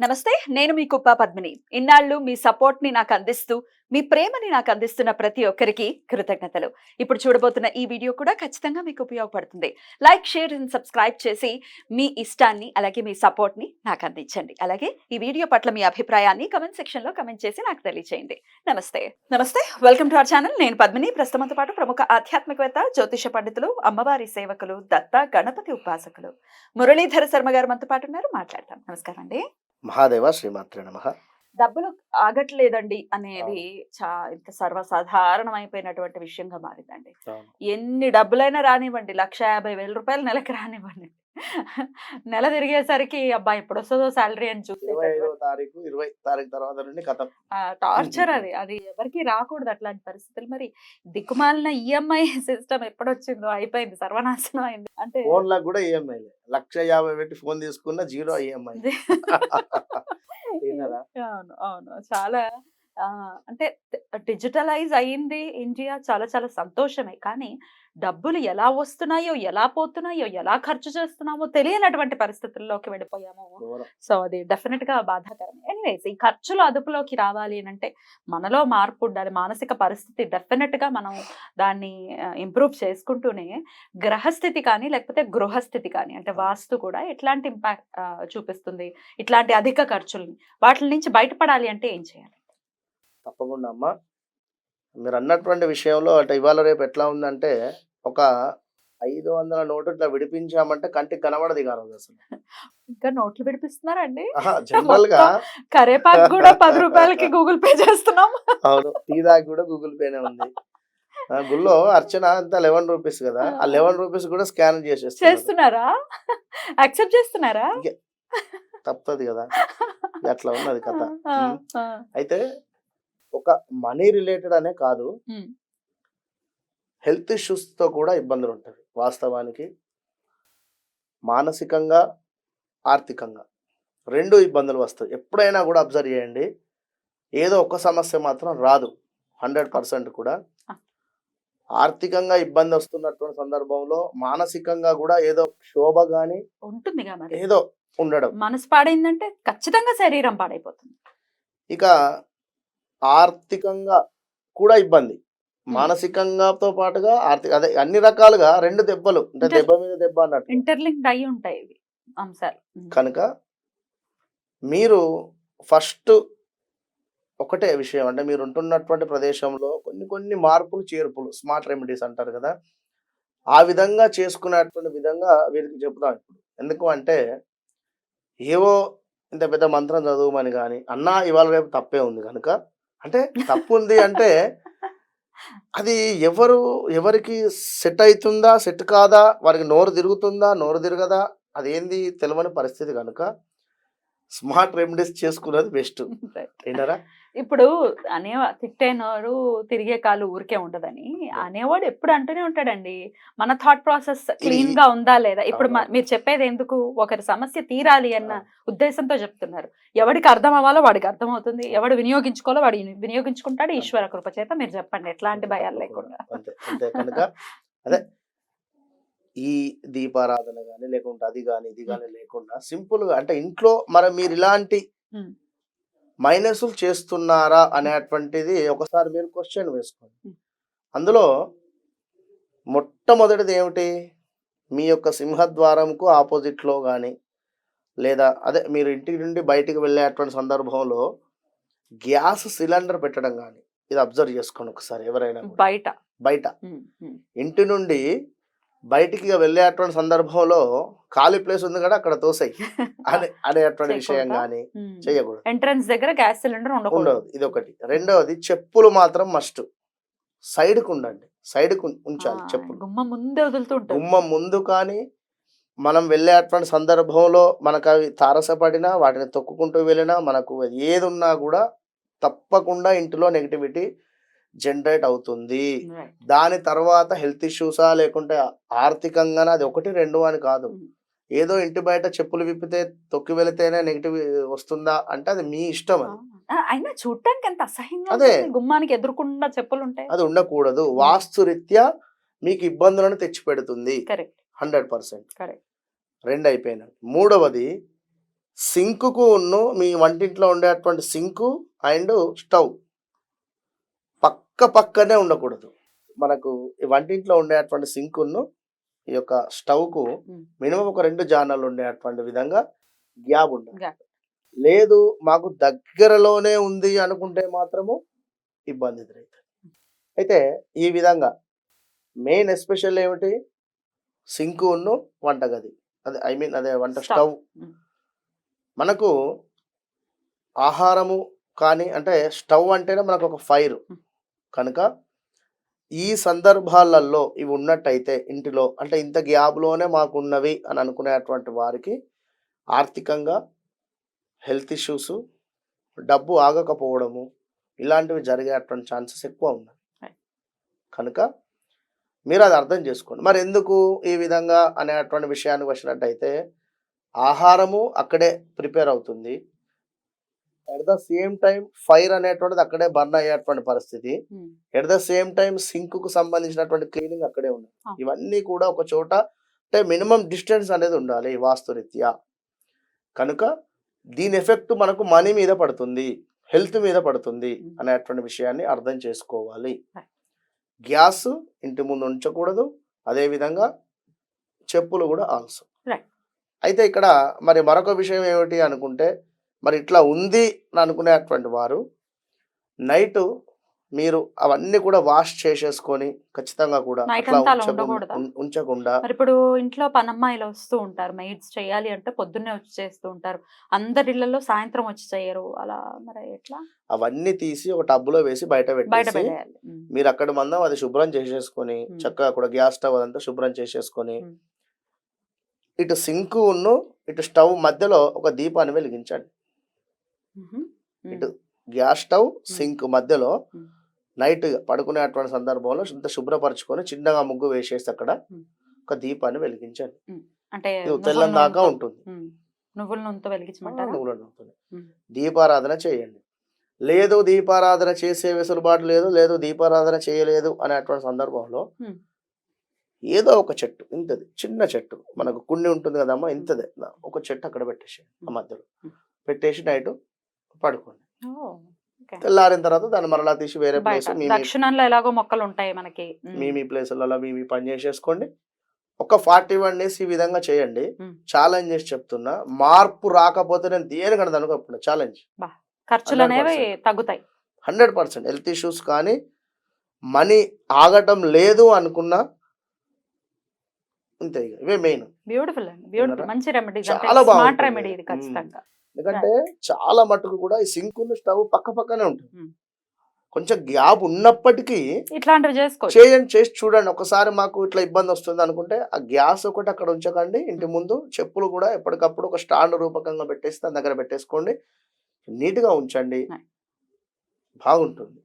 నమస్తే. నేను మీ కుప్ప పద్మిని. ఇన్నాళ్ళు మీ సపోర్ట్‌ని నాకందిస్తూ, మీ ప్రేమని నాకందిస్తున్న ప్రతి ఒక్కరికి కృతజ్ఞతలు. ఇప్పుడు చూడబోతున్న ఈ వీడియో కూడా ఖచ్చితంగా మీకు ఉపయోగపడుతుంది. లైక్, షేర్ అండ్ సబ్స్క్రైబ్ చేసి మీ ఇష్టాన్ని అలాగే మీ సపోర్ట్‌ని నాకందించండి. అలాగే ఈ వీడియో పట్ల మీ అభిప్రాయాన్ని కామెంట్ సెక్షన్‌లో కామెంట్ చేసి నాకు తెలియజేయండి. నమస్తే. నమస్తే. Welcome to our channel. నేను పద్మిని. ప్రస్తుతంతో పాటు ప్రముఖ ఆధ్యాత్మికవేత్త, జ్యోతిష పండితులు, అమ్మవారి సేవకులు, దత్త గణపతి ఉపాసకులు మురళీధర శర్మ గారు మనతో పాటు ఉన్నారు. మాట్లాడతాం. నమస్కారం అండి. మహాదేవ శ్రీమాత్రే నమః. డబ్బులు ఆగట్లేదండి అనేది ఇంత సర్వసాధారణమైపోయినటువంటి విషయంగా మారిందండి. ఎన్ని డబ్బులైనా రానివ్వండి, 1,50,000 రూపాయలు నెలకి రానివ్వండి, నెల తిరిగేసరికి అబ్బా ఎప్పుడొస్తుందో శాలరీ అని 25వ తారీఖు 20 తారీఖు తర్వాత నుండి కథం. టార్చర్ అది. అది ఎవరికి రాకూడదు అట్లాంటి పరిస్థితులు. మరి దిక్కుమాలిన ఈఎంఐ సిస్టమ్ ఎప్పుడొచ్చిందో అయిపోయింది, సర్వనాశనం అయింది. అంటే ఫోన్లకు కూడా ఈఎంఐ 1,50,000 పెట్టి ఫోన్ తీసుకున్న 0 ఈఎంఐ. అవును, అవును. చాలా అంటే డిజిటలైజ్ అయింది ఇండియా. చాలా చాలా సంతోషమే. కానీ డబ్బులు ఎలా వస్తున్నాయో, ఎలా పోతున్నాయో, ఎలా ఖర్చు చేస్తున్నామో తెలియనటువంటి పరిస్థితుల్లోకి వెళ్ళిపోయాము. సో అది డెఫినెట్ గా బాధాకరమే. ఎనీవేస్, ఈ ఖర్చులు అదుపులోకి రావాలి అంటే మనలో మార్పు ఉండాలి. మానసిక పరిస్థితి డెఫినెట్ గా మనం దాన్ని ఇంప్రూవ్ చేసుకుంటూనే గ్రహస్థితి కానీ లేకపోతే గృహస్థితి కానీ అంటే వాస్తు కూడా ఎట్లాంటి ఇంపాక్ట్ చూపిస్తుంది ఇట్లాంటి అధిక ఖర్చుల్ని, వాటి నుంచి బయటపడాలి అంటే ఏం చేయాలి? తప్పకుండా అమ్మా, మీరు అన్నటువంటి విషయంలో అంటే ఇవాళ రేపు ఎట్లా ఉందంటే ఒక 500 నోటు ఇట్లా విడిపించామంటే కంటికి కనబడదు కాదు అసలు. ఇంకా నోట్లు విడిపిస్తున్నారండి. జనరల్ గా కరేపాకు కూడా 10 రూపాయలకి గూగుల్ పే చేస్తున్నాం. అవును, టీ దాకా కూడా గూగుల్ పేనే ఉంది. గుళ్ళో అర్చన అంతా 11 రూపీస్ కదా, ఆ 11 రూపీస్ కూడా స్కాన్ చేస్తున్నారా? యాక్సెప్ట్ చేస్తున్నారా? తప్పదు కదా, అట్లా ఉన్నది కథ. అయితే ఒక మనీ రిలేటెడ్ అనే కాదు, హెల్త్ ఇష్యూస్ తో కూడా ఇబ్బందులు ఉంటుంది. వాస్తవానికి మానసికంగా, ఆర్థికంగా రెండు ఇబ్బందులు వస్తాయి. ఎప్పుడైనా కూడా అబ్జర్వ్ చేయండి, ఏదో ఒక సమస్య మాత్రం రాదు 100% కూడా. ఆర్థికంగా ఇబ్బంది వస్తున్నటువంటి సందర్భంలో మానసికంగా కూడా ఏదో క్షోభ గాని ఉంటుంది, ఏదో ఉండడం. మనసు పాడైందంటే ఖచ్చితంగా శరీరం పాడైపోతుంది. ఇక ఆర్థికంగా కూడా ఇబ్బంది, మానసికంగాతో పాటుగా అదే అన్ని రకాలుగా రెండు దెబ్బలు, అంటే దెబ్బ మీద దెబ్బ అన్నట్టు ఇంటర్లింక్డ్ అయి ఉంటాయి ఇవి అంశాలు. కనుక మీరు ఫస్ట్ ఒకటే విషయం, అంటే మీరు ఉంటున్నటువంటి ప్రదేశంలో కొన్ని మార్పులు చేర్పులు, స్మార్ట్ రెమెడీస్ అంటారు కదా, ఆ విధంగా చేసుకునేటువంటి విధంగా వీరికి చెప్తాం ఇప్పుడు. ఎందుకు అంటే ఏవో ఇంత పెద్ద మంత్రం చదువుమని కానీ అన్నా ఇవాళ రేపు తప్పే ఉంది కనుక, అంటే తప్పు ఉంది అంటే అది ఎవరికి సెట్ అవుతుందా, సెట్ కాదా, వారికి నోరు తిరుగుతుందా, నోరు తిరగదా, అదేంది తెలియని పరిస్థితి కనుక స్మార్ట్ రెమెడీస్ చేసుకున్నది బెస్ట్. ఏంటారా? ఇప్పుడు తిట్టేనోరు తిరిగే కాలు ఊరికే ఉండదని అనేవాడు ఎప్పుడు అంటూనే ఉంటాడండి. మన థాట్ ప్రాసెస్ క్లీన్ గా ఉందా లేదా? ఇప్పుడు మీరు చెప్పేది ఎందుకు? ఒకరి సమస్య తీరాలి అన్న ఉద్దేశంతో చెప్తున్నారు. ఎవడికి అర్థం అవ్వాలో వాడికి అర్థం అవుతుంది, ఎవడు వినియోగించుకోవాలో వాడు వినియోగించుకుంటాడు. ఈశ్వర కృప చేత మీరు చెప్పండి, ఎట్లాంటి భయాలు లేకుండా. అంతే కనుక అదే ఈ దీపారాధన గాని లేకుంటే అది గాని ఇది గాని లేకుండా సింపుల్ గా, అంటే ఇంట్లో మీరు ఇలాంటి మైనస్లు చేస్తున్నారా అనేటువంటిది ఒకసారి మీరు క్వశ్చన్ వేసుకోండి. అందులో మొట్టమొదటిది ఏమిటి, మీ యొక్క సింహద్వారంకు ఆపోజిట్ లో గాని లేదా అదే మీరు ఇంటి నుండి బయటికి వెళ్ళేటువంటి సందర్భంలో గ్యాస్ సిలిండర్ పెట్టడం కానీ, ఇది అబ్జర్వ్ చేసుకోండి ఒకసారి. ఎవరైనా బయట ఇంటి నుండి బయటికి వెళ్ళేటువంటి సందర్భంలో ఖాళీ ప్లేస్ ఉంది కదా అక్కడ తోసాయి అనేటువంటి విషయం కానీ చేయకూడదు. ఎంట్రన్స్ దగ్గర గ్యాస్ సిలిండర్ ఉండదు, ఇది ఒకటి. రెండవది, చెప్పులు మాత్రం మస్ట్ సైడ్ కు ఉండండి, సైడ్ కు ఉంచాలి చెప్పులు. గుమ్మం ముందు కానీ మనం వెళ్ళేటువంటి సందర్భంలో మనకు అవి తారసపడినా, వాటిని తొక్కుకుంటూ వెళ్ళినా, మనకు ఏది ఉన్నా కూడా తప్పకుండా ఇంటిలో నెగిటివిటీ జనరేట్ అవుతుంది. దాని తర్వాత హెల్త్ ఇష్యూసా లేకుంటే ఆర్థికంగా, అది 1 2 అని కాదు. ఏదో ఇంటి బయట చెప్పులు విప్పితే తొక్కి వెళితేనే నెగిటివ్ వస్తుందా అంటే అది మీ ఇష్టం. అది అయినా చూడటానికి ఎంత అసహ్యంగా అదే గుమ్మానికి ఎదురుకుండా చెప్పులు ఉంటాయి, అది ఉండకూడదు. వాస్తు రీత్యా మీకు ఇబ్బందులను తెచ్చి పెడుతుంది 100%. 2 అయిపోయినాయి. మూడవది, సింకుకు మీ వంటింట్లో ఉండేటువంటి సింకు అండ్ స్టవ్ పక్కనే ఉండకూడదు. మనకు ఈ వంటింట్లో ఉండేటువంటి సింకును ఈ యొక్క స్టవ్కు ఉమ్, మినిమం ఒక 2 జానాలు ఉండేటువంటి విధంగా గ్యాప్ ఉండాలి. gap. లేదు మాకు దగ్గరలోనే ఉంది అనుకుంటే మాత్రము ఇబ్బంది ఎదురవుతుంది. అయితే ఈ విధంగా మెయిన్ ఎస్పెషల్ ఏమిటి, సింకును వంటగది, అదే ఐ మీన్ అదే వంట Stove. స్టవ్. ఉమ్, మనకు ఆహారము కానీ అంటే స్టవ్ అంటేనే మనకు ఒక ఫైర్ కనుక ఈ సందర్భాలలో ఇవి ఉన్నట్టయితే ఇంటిలో అంటే ఇంత గ్యాప్లోనే మాకు ఉన్నవి అని అనుకునేటువంటి వారికి ఆర్థికంగా హెల్త్ ఇష్యూస్, డబ్బు ఆగకపోవడము ఇలాంటివి జరిగేటువంటి ఛాన్సెస్ ఎక్కువ ఉన్నాయి. Right. కనుక మీరు అది అర్థం చేసుకోండి. మరి ఎందుకు ఈ విధంగా అనేటువంటి విషయానికి వచ్చినట్టయితే ఆహారము అక్కడే ప్రిపేర్ అవుతుంది, at the same time fire అనేటువంటిది అక్కడే బర్న్ అయ్యేటువంటి పరిస్థితి, ఉమ్, ఎట్ ద సేమ్ టైం సింకుకు సంబంధించినటువంటి క్లీనింగ్ అక్కడే ఉంది. Ah. ఇవన్నీ కూడా ఒక చోట అంటే మినిమం డిస్టెన్స్ అనేది ఉండాలి వాస్తురీత్యా. కనుక దీని ఎఫెక్ట్ మనకు మనీ మీద పడుతుంది, హెల్త్ మీద పడుతుంది అనేటువంటి విషయాన్ని అర్థం చేసుకోవాలి. Right. గ్యాస్ ఇంటి ముందు ఉంచకూడదు, అదేవిధంగా చెప్పులు కూడా ఆల్సో. Right. అయితే ఇక్కడ మరి మరొక విషయం ఏమిటి అనుకుంటే, మరి ఇట్లా ఉంది అని అనుకునేటువంటి వారు నైట్ మీరు అవన్నీ కూడా వాష్ చేసేసుకొని ఖచ్చితంగా కూడా నైట్ అట్లా అంతా అలా ఉండకూడదా? ఉంచకుండా మరి ఇప్పుడు ఇంట్లో పనమ్మాయిలు వస్తూ ఉంటారు, మెయిడ్స్ చేయాలి అంటే పొద్దున్నే వచ్చి చేస్తూ ఉంటారు, అందరి ఇళ్లలో సాయంత్రం వచ్చి చేయరు, అలా మరి ఎట్లా? అవన్నీ తీసి ఒక టబ్బులో వేసి బయట బయట పెట్టేసి పెట్టేయాలి. ఉమ్, మీరు అక్కడ మందం అది శుభ్రం చేసేసుకొని చక్కగా కూడా గ్యాస్ స్టవ్ అదంతా శుభ్రం చేసేసుకొని ఉమ్, ఇటు సింకు ఇటు స్టవ్ మధ్యలో ఒక దీపాన్ని వెలిగించండి. ఉమ్, ఇటు గ్యాస్ స్టవ్ సింక్ మధ్యలో ఉమ్, నైట్ పడుకునేటువంటి సందర్భంలో ఇంత శుభ్రపరచుకొని చిన్నగా ముగ్గు వేసేసి అక్కడ ఉమ్. ఒక దీపాన్ని వెలిగించండి. అంటే ఇది తెల్లం దాకా ఉంటుంది. నువ్వుల నూనెతో వెలిగించమంటారా? నువ్వులను ఉంటుంది. ఉమ్, దీపారాధన చేయండి. లేదు దీపారాధన చేసే వెసులుబాటు లేదు, లేదు దీపారాధన చేయలేదు అనేటువంటి సందర్భంలో ఉమ్, ఏదో ఒక చెట్టు, ఇంతది చిన్న చెట్టు, మనకు కుండి ఉంటుంది కదమ్మా, ఇంతదే ఒక చెట్టు అక్కడ పెట్టేసి ఆ మధ్యలో పెట్టేసి నైట్ పడుకోండి. ఓ, ఓకే. తెల్లారిన తర్వాత దాన్ని మరలా తీసి వేరే ప్లేస్ బయట దక్షిణంలో ఎలాగో మొక్కలు ఉంటాయి మనకి. మీ ప్లేసులలో మీ పని చేసేసుకోండి. ఒక 41 days ఈ విధంగా చేయండి. ఛాలెంజ్ చేసి చెప్తున్నా, మార్పు రాకపోతే నేను దేనికన్నా అనుకోకుండా ఛాలెంజ్, ఖర్చులు అనేవి 100% తగ్గుతాయి. 100% హెల్త్ ఇష్యూస్ కానీ మనీ ఆగటం లేదు అనుకున్నా ఇంతే. ఇక ఇవే మెయిన్. బ్యూటిఫుల్ అండి, బ్యూటిఫుల్. మంచి రెమెడీ, చాలా స్మార్ట్ బాగుంటుంది. రెమెడీ ఇది ఖచ్చితంగా. ఎందుకంటే చాలా మటుకు కూడా ఈ సింక్ స్టవ్ పక్కనే ఉంటుంది. ఉమ్. కొంచెం గ్యాప్ ఉన్నప్పటికీ ఇట్లాంటివి చేసుకోవచ్చు. చేసి చూడండి. ఒకసారి మాకు ఇట్లా ఇబ్బంది వస్తుంది అనుకుంటే ఆ గ్యాస్ ఒకటి అక్కడ ఉంచకండి. ఇంటి ముందు చెప్పులు కూడా ఎప్పటికప్పుడు ఒక స్టాండ్ రూపకంగా పెట్టేసి దాని దగ్గర పెట్టేసుకోండి, నీట్గా ఉంచండి, బాగుంటుంది.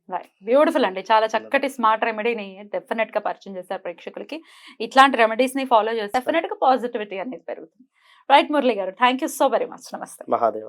బ్యూటిఫుల్ అండి, చాలా చక్కటి స్మార్ట్ రెమెడీని డెఫినెట్ గా పరిచయం చేస్తారు ప్రేక్షకులకి. ఇట్లాంటి రెమెడీస్ ని ఫాలో చేస్తే డెఫినెట్ గా పాజిటివిటీ అనేది పెరుగుతుంది. రైట్ మురళి గారు, thank you so very much. నమస్తే. మహాదేవ.